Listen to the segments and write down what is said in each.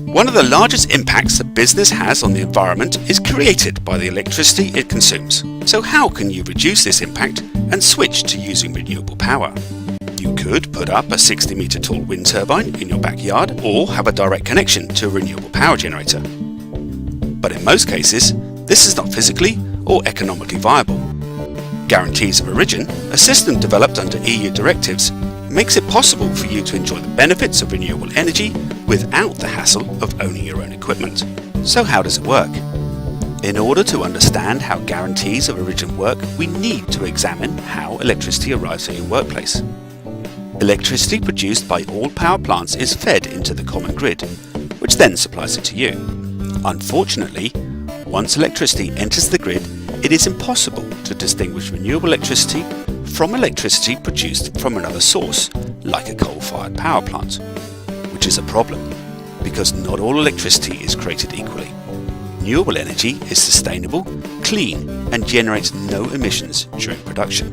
One of the largest impacts a business has on the environment is created by the electricity it consumes. So how can you reduce this impact and switch to using renewable power? You could put up a 60-metre tall wind turbine in your backyard or have a direct connection to a renewable power generator. But in most cases, this is not physically or economically viable. Guarantees of Origin, a system developed under EU directives, makes it possible for you to enjoy the benefits of renewable energy without the hassle of owning your own equipment. So how does it work? In order to understand how Guarantees of Origin work, we need to examine how electricity arrives at your workplace. Electricity produced by all power plants is fed into the common grid, which then supplies it to you. Unfortunately, once electricity enters the grid, it is impossible to distinguish renewable electricity from electricity produced from another source, like a coal-fired power plant, which is a problem, because not all electricity is created equally. Renewable energy is sustainable, clean, and generates no emissions during production.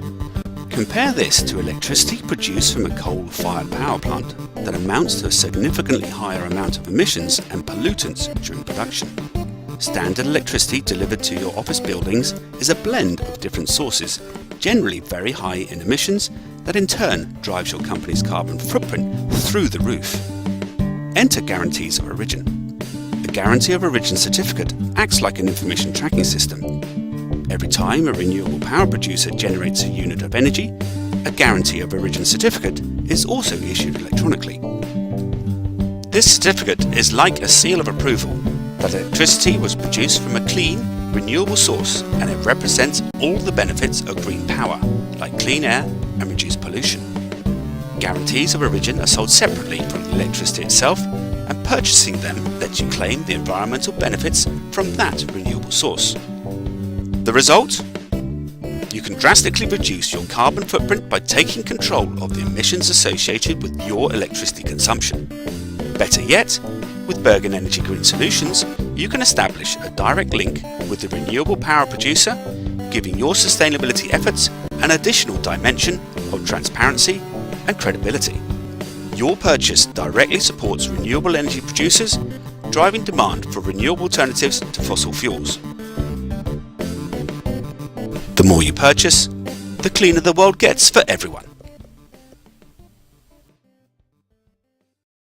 Compare this to electricity produced from a coal-fired power plant that amounts to a significantly higher amount of emissions and pollutants during production. Standard electricity delivered to your office buildings is a blend of different sources, generally very high in emissions, that in turn drives your company's carbon footprint through the roof. Enter Guarantees of Origin. A Guarantee of Origin certificate acts like an information tracking system. Every time a renewable power producer generates a unit of energy, a Guarantee of Origin certificate is also issued electronically. This certificate is like a seal of approval that electricity was produced from a clean, renewable source, and it represents all the benefits of green power, like clean air and reduced pollution. Guarantees of Origin are sold separately from the electricity itself, and purchasing them lets you claim the environmental benefits from that renewable source. The result? You can drastically reduce your carbon footprint by taking control of the emissions associated with your electricity consumption. Better yet, with Bergen Energy Green Solutions, you can establish a direct link with the renewable power producer, giving your sustainability efforts an additional dimension of transparency and credibility. Your purchase directly supports renewable energy producers, driving demand for renewable alternatives to fossil fuels. The more you purchase, the cleaner the world gets for everyone.